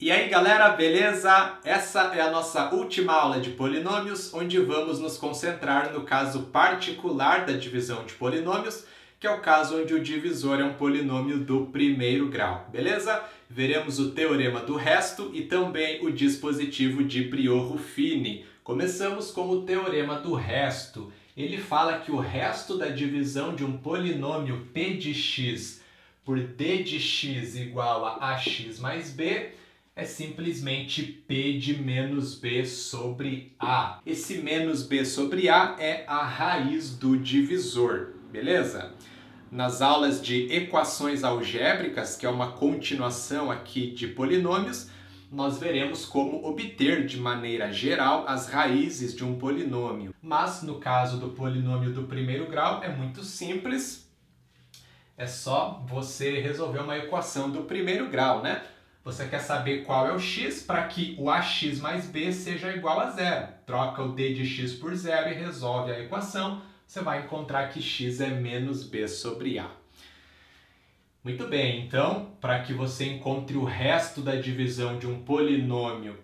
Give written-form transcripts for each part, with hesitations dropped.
E aí galera, beleza? Essa é a nossa última aula de polinômios, onde vamos nos concentrar no caso particular da divisão de polinômios, que é o caso onde o divisor é um polinômio do primeiro grau, beleza? Veremos o teorema do resto e também o dispositivo de Prior-Ruffini. Começamos com o teorema do resto. Ele fala que o resto da divisão de um polinômio p de x por d de x igual a ax mais b é simplesmente p de menos b sobre a. Esse menos b sobre a é a raiz do divisor, beleza? Nas aulas de equações algébricas, que é uma continuação aqui de polinômios, nós veremos como obter de maneira geral as raízes de um polinômio. Mas no caso do polinômio do primeiro grau é muito simples, é só você resolver uma equação do primeiro grau, né? Você quer saber qual é o x para que o ax mais b seja igual a zero. Troca o d de x por zero e resolve a equação. Você vai encontrar que x é menos b sobre a. Muito bem, então, para que você encontre o resto da divisão de um polinômio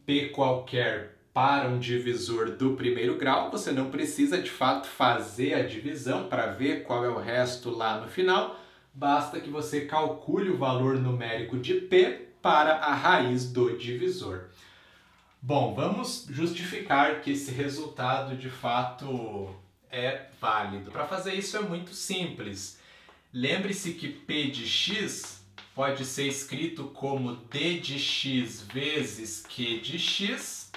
p qualquer para um divisor do primeiro grau, você não precisa de fato fazer a divisão para ver qual é o resto lá no final. Basta que você calcule o valor numérico de p para a raiz do divisor. Bom, vamos justificar que esse resultado de fato é válido. Para fazer isso é muito simples. Lembre-se que p de x pode ser escrito como d de x vezes q de x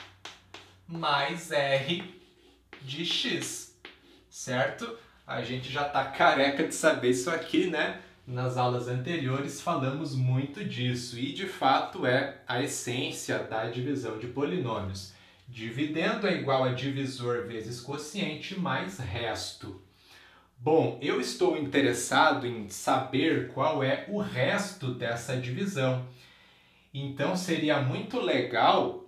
mais r de x, certo? A gente já está careca de saber isso aqui, né? Nas aulas anteriores falamos muito disso e de fato é a essência da divisão de polinômios. Dividendo é igual a divisor vezes quociente mais resto. Bom, eu estou interessado em saber qual é o resto dessa divisão. Então seria muito legal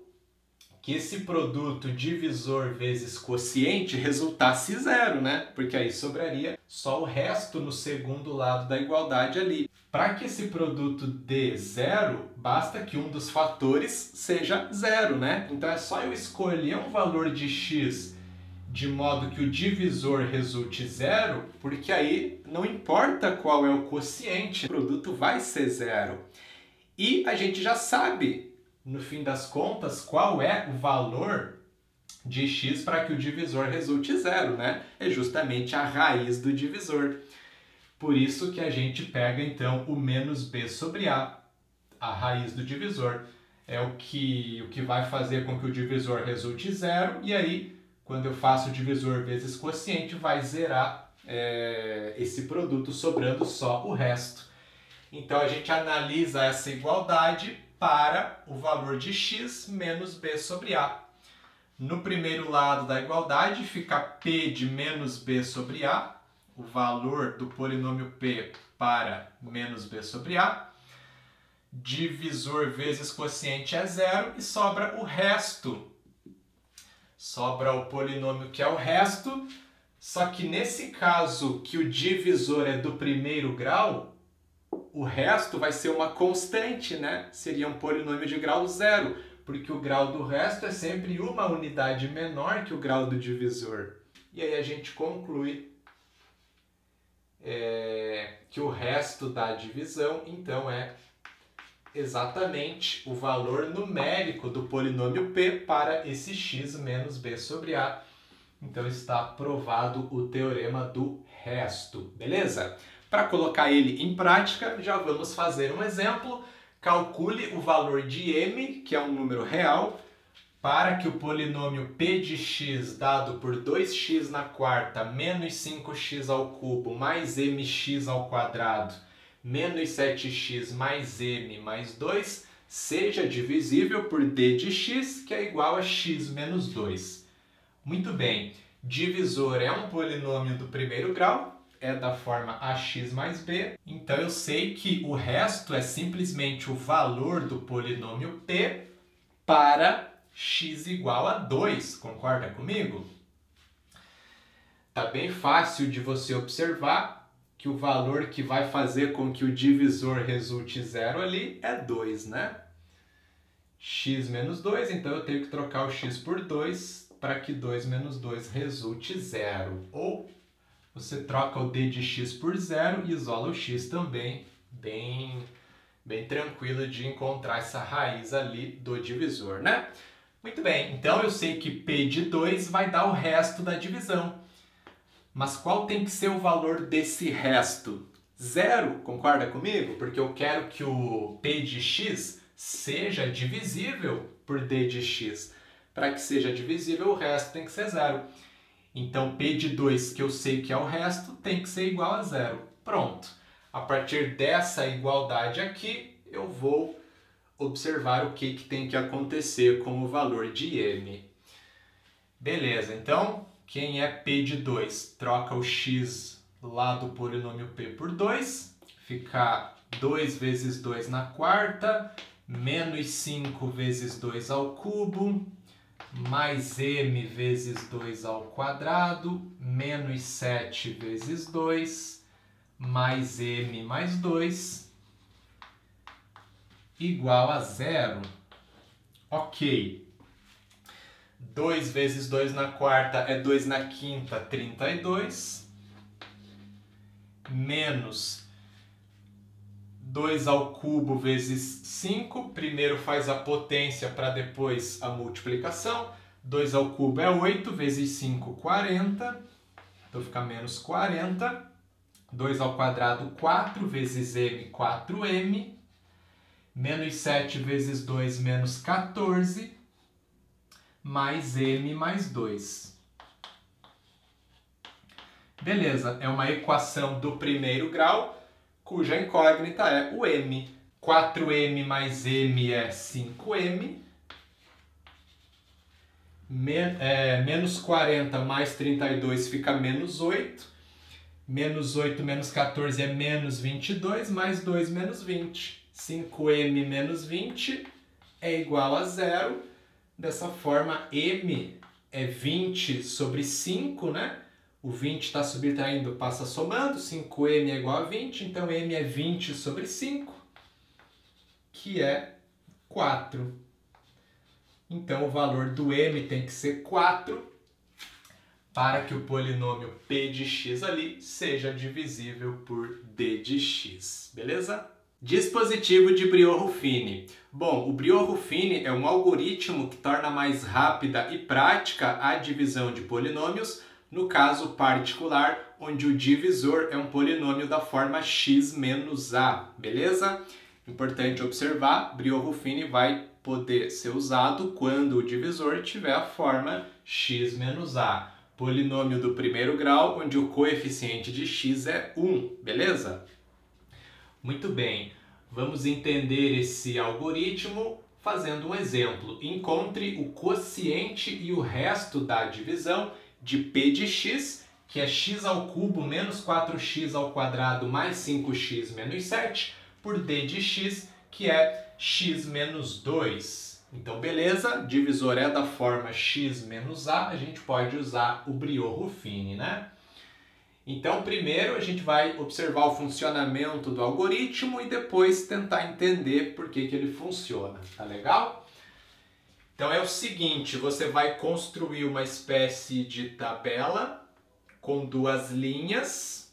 que esse produto divisor vezes quociente resultasse zero, né? Porque aí sobraria só o resto no segundo lado da igualdade ali. Para que esse produto dê zero, basta que um dos fatores seja zero, né? Então é só eu escolher um valor de x de modo que o divisor resulte zero, porque aí não importa qual é o quociente, o produto vai ser zero. E a gente já sabe, no fim das contas, qual é o valor de x para que o divisor resulte zero, né? É justamente a raiz do divisor. Por isso que a gente pega, então, o menos b sobre a raiz do divisor. É o que vai fazer com que o divisor resulte zero, e aí, quando eu faço o divisor vezes quociente, vai zerar esse produto, sobrando só o resto. Então, a gente analisa essa igualdade para o valor de x menos b sobre a. No primeiro lado da igualdade fica p de menos b sobre a, o valor do polinômio p para menos b sobre a. Divisor vezes quociente é zero e sobra o resto. Sobra o polinômio que é o resto, só que nesse caso que o divisor é do primeiro grau, o resto vai ser uma constante, né? Seria um polinômio de grau zero, porque o grau do resto é sempre uma unidade menor que o grau do divisor. E aí a gente conclui que o resto da divisão, então, é exatamente o valor numérico do polinômio p para esse x menos b sobre a. Então está provado o teorema do resto, beleza? Para colocar ele em prática, já vamos fazer um exemplo. Calcule o valor de m, que é um número real, para que o polinômio p de x dado por 2x na quarta menos 5x ao cubo mais mx ao quadrado menos 7x mais m mais 2 seja divisível por d de x, que é igual a x menos 2. Muito bem, divisor é um polinômio do primeiro grau, é da forma ax mais b, então eu sei que o resto é simplesmente o valor do polinômio p para x igual a 2, concorda comigo? Tá bem fácil de você observar que o valor que vai fazer com que o divisor resulte zero ali é 2, né? x menos 2, então eu tenho que trocar o x por 2 para que 2 menos 2 resulte 0. Ou você troca o d de x por 0 e isola o x também, bem tranquilo de encontrar essa raiz ali do divisor, né? Muito bem, então eu sei que P de 2 vai dar o resto da divisão. Mas qual tem que ser o valor desse resto? 0, concorda comigo? Porque eu quero que o P de x seja divisível por D de x. Para que seja divisível, o resto tem que ser 0. Então, P de 2, que eu sei que é o resto, tem que ser igual a 0. Pronto. A partir dessa igualdade aqui, eu vou observar o que tem que acontecer com o valor de m. Beleza, então, quem é P de 2? Troca o x lá do polinômio P por 2, fica 2 vezes 2 na quarta, menos 5 vezes 2 ao cubo, mais m vezes 2 ao quadrado, menos 7 vezes 2, mais m mais 2, igual a 0. Ok. 2 vezes 2 na quarta é 2 na quinta, 32. Menos 2 ao cubo vezes 5. Primeiro faz a potência para depois a multiplicação. 2 ao cubo é 8, vezes 5, 40. Então fica menos 40. 2 ao quadrado, 4, vezes m, 4m. Menos 7 vezes 2, menos 14. Mais m mais 2. Beleza, é uma equação do primeiro grau, cuja incógnita é o m. 4m mais m é 5m. Menos 40 mais 32 fica menos 8. Menos 8 menos 14 é menos 22, mais 2 menos 20. 5m menos 20 é igual a 0. Dessa forma, m é 20 sobre 5, né? O 20 está subtraindo, passa somando. 5m é igual a 20, então m é 20 sobre 5, que é 4. Então, o valor do m tem que ser 4 para que o polinômio P de x ali seja divisível por D de x. Beleza? Dispositivo de Briot-Ruffini. Bom, o Briot-Ruffini é um algoritmo que torna mais rápida e prática a divisão de polinômios, no caso particular, onde o divisor é um polinômio da forma x menos a, beleza? Importante observar, Briot-Ruffini vai poder ser usado quando o divisor tiver a forma x menos a. Polinômio do primeiro grau, onde o coeficiente de x é 1, beleza? Muito bem, vamos entender esse algoritmo fazendo um exemplo. Encontre o quociente e o resto da divisão de P de x, que é x ao cubo menos 4x ao quadrado mais 5x menos 7, por D de x, que é x menos 2. Então, beleza, divisor é da forma x menos a gente pode usar o Briot-Ruffini, né? Então, primeiro a gente vai observar o funcionamento do algoritmo e depois tentar entender por que ele funciona, tá legal? Então é o seguinte, você vai construir uma espécie de tabela com duas linhas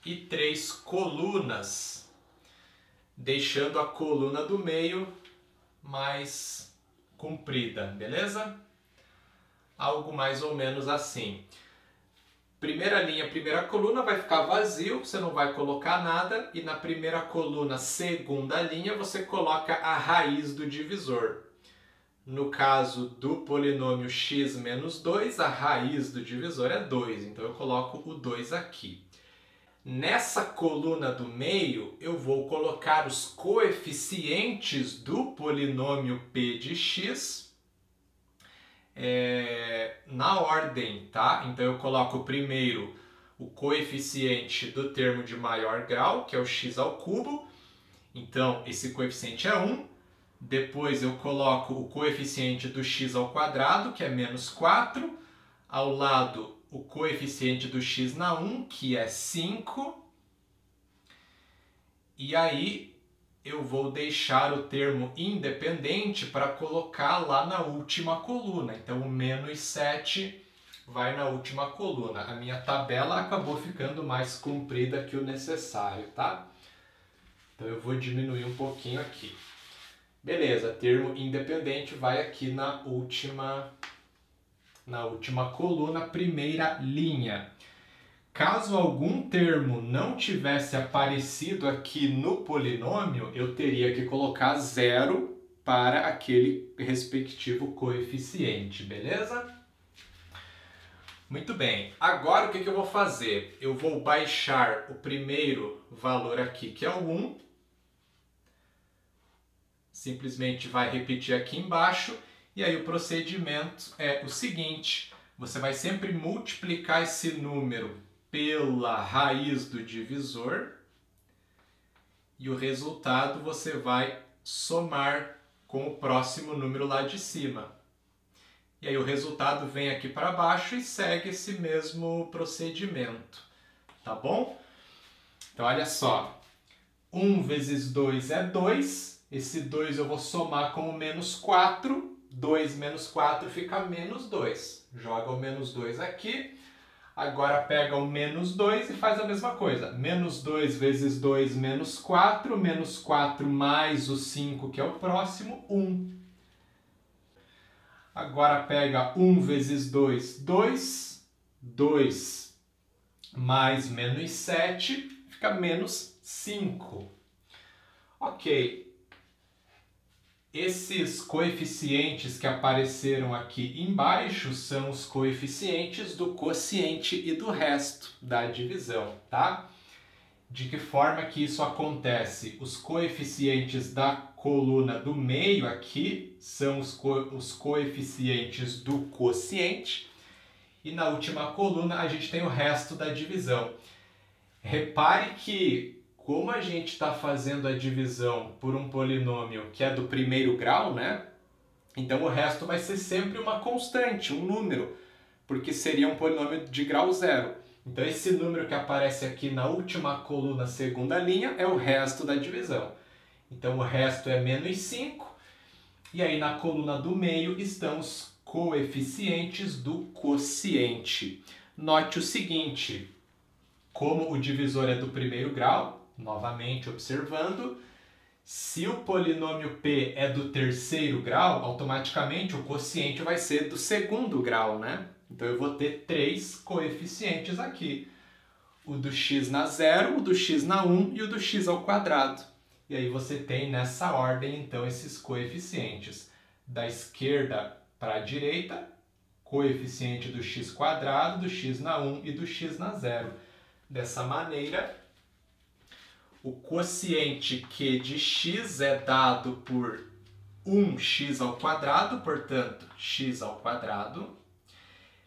e 3 colunas, deixando a coluna do meio mais comprida, beleza? Algo mais ou menos assim. Primeira linha, primeira coluna vai ficar vazio, você não vai colocar nada, e na primeira coluna, segunda linha, você coloca a raiz do divisor. No caso do polinômio x menos 2, a raiz do divisor é 2, então eu coloco o 2 aqui. Nessa coluna do meio, eu vou colocar os coeficientes do polinômio p de x, na ordem, tá? Então eu coloco primeiro o coeficiente do termo de maior grau, que é o x ao cubo. Então esse coeficiente é 1. Depois eu coloco o coeficiente do x ao quadrado, que é menos 4. Ao lado o coeficiente do x na 1, que é 5. E aí eu vou deixar o termo independente para colocar lá na última coluna. Então, o menos 7 vai na última coluna. A minha tabela acabou ficando mais comprida que o necessário, tá? Então, eu vou diminuir um pouquinho aqui. Beleza, termo independente vai aqui na última coluna, primeira linha. Caso algum termo não tivesse aparecido aqui no polinômio, eu teria que colocar 0 para aquele respectivo coeficiente, beleza? Muito bem. Agora o que eu vou fazer? Eu vou baixar o primeiro valor aqui, que é o 1. Simplesmente vai repetir aqui embaixo. E aí o procedimento é o seguinte. Você vai sempre multiplicar esse número pela raiz do divisor e o resultado você vai somar com o próximo número lá de cima. E aí o resultado vem aqui para baixo e segue esse mesmo procedimento, tá bom? Então olha só, 1 vezes 2 é 2, esse 2 eu vou somar com o menos 4, 2 menos 4 fica menos 2. Joga o menos 2 aqui. Agora pega o menos 2 e faz a mesma coisa. Menos 2 vezes 2, menos 4 mais o 5, que é o próximo, 1. Agora pega 1 vezes 2, 2. 2 mais menos 7, fica menos 5. Ok. Esses coeficientes que apareceram aqui embaixo são os coeficientes do quociente e do resto da divisão, tá? De que forma que isso acontece? Os coeficientes da coluna do meio aqui são os coeficientes do quociente e na última coluna a gente tem o resto da divisão. Repare que como a gente está fazendo a divisão por um polinômio que é do primeiro grau, né? Então o resto vai ser sempre uma constante, um número, porque seria um polinômio de grau 0. Então esse número que aparece aqui na última coluna, segunda linha, é o resto da divisão. Então o resto é menos 5, e aí na coluna do meio estão os coeficientes do quociente. Note o seguinte, como o divisor é do primeiro grau, novamente observando, se o polinômio P é do terceiro grau, automaticamente o quociente vai ser do segundo grau, né? Então eu vou ter 3 coeficientes aqui. O do x na 0, o do x na 1 e o do x ao quadrado. E aí você tem nessa ordem, então, esses coeficientes. Da esquerda para a direita, coeficiente do x quadrado, do x na 1 e do x na 0. Dessa maneira, o quociente Q de x é dado por 1x ao quadrado, portanto, x ao quadrado,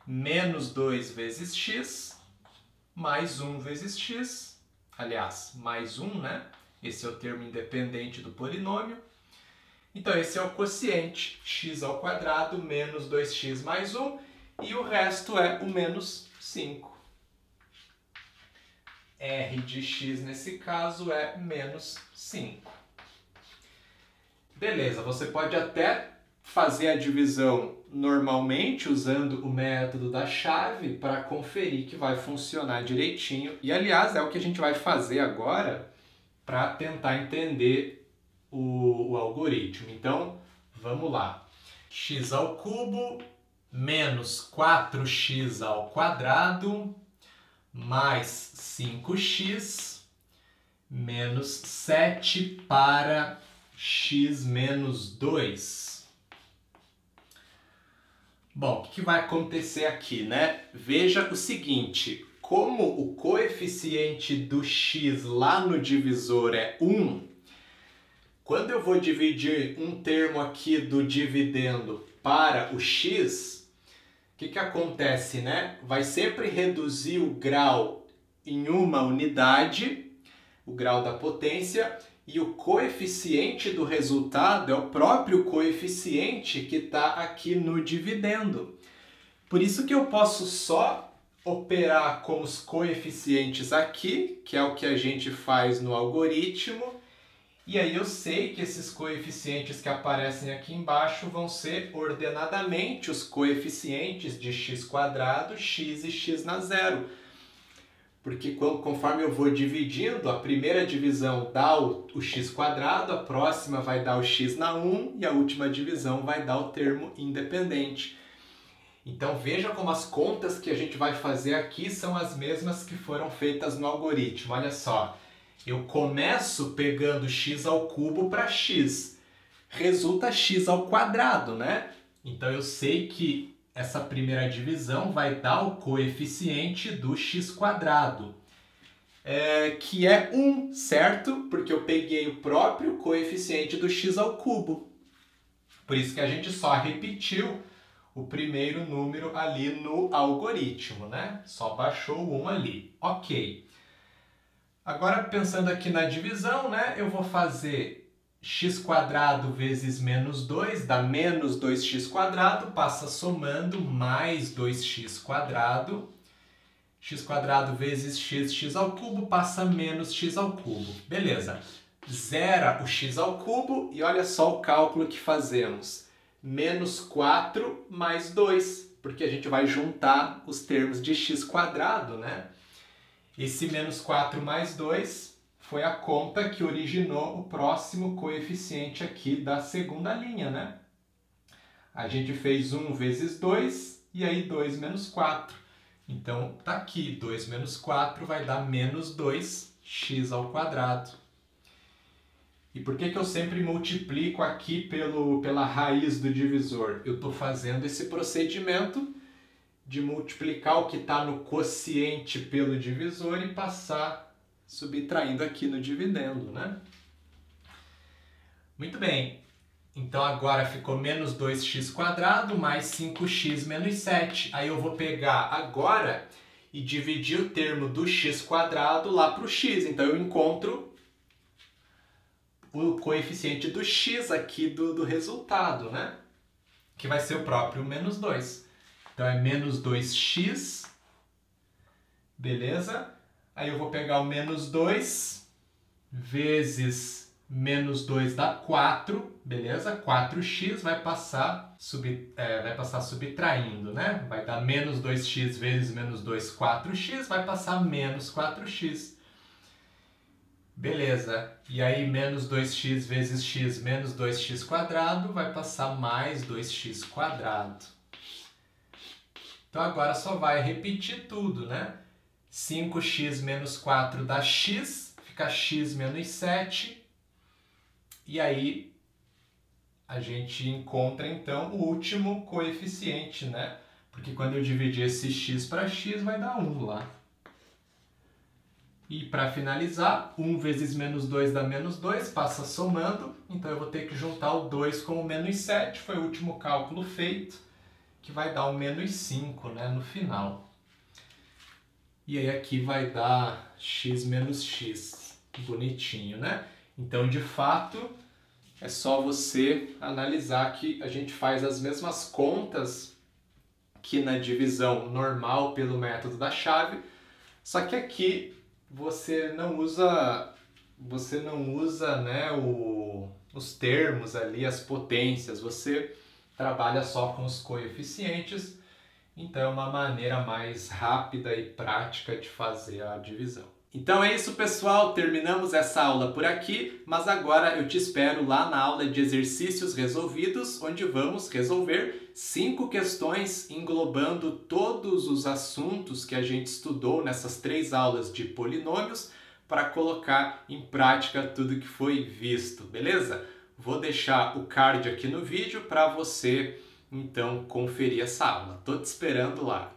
menos 2 vezes x, mais 1 vezes x, aliás, mais 1, né? Esse é o termo independente do polinômio. Então, esse é o quociente, x ao quadrado menos 2x mais 1, e o resto é o menos 5. R de x, nesse caso, é menos 5. Beleza, você pode até fazer a divisão normalmente, usando o método da chave, para conferir que vai funcionar direitinho. E, aliás, é o que a gente vai fazer agora para tentar entender o algoritmo. Então, vamos lá. X ao cubo menos 4x ao quadrado mais 5x menos 7 para x menos 2. Bom, o que vai acontecer aqui, né? Veja o seguinte, como o coeficiente do x lá no divisor é 1, quando eu vou dividir um termo aqui do dividendo para o x, o que acontece, né? Vai sempre reduzir o grau em uma unidade, o grau da potência, e o coeficiente do resultado é o próprio coeficiente que está aqui no dividendo. Por isso que eu posso só operar com os coeficientes aqui, que é o que a gente faz no algoritmo, E aí eu sei que esses coeficientes que aparecem aqui embaixo vão ser ordenadamente os coeficientes de x², x e x na zero. Porque conforme eu vou dividindo, a primeira divisão dá o x², a próxima vai dar o x na 1 e a última divisão vai dar o termo independente. Então veja como as contas que a gente vai fazer aqui são as mesmas que foram feitas no algoritmo. Olha só, eu começo pegando x² para x, resulta x², né? Então eu sei que essa primeira divisão vai dar o coeficiente do x², que é 1, certo? Porque eu peguei o próprio coeficiente do x². Por isso que a gente só repetiu o primeiro número ali no algoritmo, né? Só baixou o 1 ali. Ok. Agora, pensando aqui na divisão, né? Eu vou fazer x² vezes menos 2, dá menos 2x², passa somando mais 2x². x² vezes x², passa menos x². Beleza. Zera o x² e olha só o cálculo que fazemos. Menos 4 mais 2, porque a gente vai juntar os termos de x², né? Esse menos 4 mais 2 foi a conta que originou o próximo coeficiente aqui da segunda linha, né? A gente fez 1 vezes 2 e aí 2 menos 4. Então, tá aqui, 2 menos 4 vai dar menos 2x². E por que eu sempre multiplico aqui pela raiz do divisor? Eu estou fazendo esse procedimento de multiplicar o que está no quociente pelo divisor e passar subtraindo aqui no dividendo, né? Muito bem. Então agora ficou menos 2x² mais 5x menos 7. Aí eu vou pegar agora e dividir o termo do x² lá para o x. Então eu encontro o coeficiente do x aqui do resultado, né? Que vai ser o próprio menos 2. Então é menos 2x, beleza? Aí eu vou pegar o menos 2 vezes menos 2 dá 4, beleza? 4x vai passar subtraindo, né? Vai dar menos 2x vezes menos 2, 4x, vai passar menos 4x. Beleza, e aí menos 2x vezes x menos 2x² vai passar mais 2x². Então agora só vai repetir tudo, né? 5x menos 4 dá x, fica x menos 7. E aí a gente encontra então o último coeficiente, né? Porque quando eu dividir esse x para x vai dar 1 lá. E para finalizar, 1 vezes menos 2 dá menos 2, passa somando. Então eu vou ter que juntar o 2 com o menos 7, foi o último cálculo feito, que vai dar o menos 5, né, no final. E aí aqui vai dar x menos x, bonitinho, né? Então, de fato, é só você analisar que a gente faz as mesmas contas que na divisão normal pelo método da chave, só que aqui você não usa, né, os termos ali, as potências, você trabalha só com os coeficientes, então é uma maneira mais rápida e prática de fazer a divisão. Então é isso, pessoal, terminamos essa aula por aqui, mas agora eu te espero lá na aula de exercícios resolvidos, onde vamos resolver 5 questões englobando todos os assuntos que a gente estudou nessas 3 aulas de polinômios para colocar em prática tudo que foi visto, beleza? Vou deixar o card aqui no vídeo para você, então, conferir essa aula. Tô te esperando lá.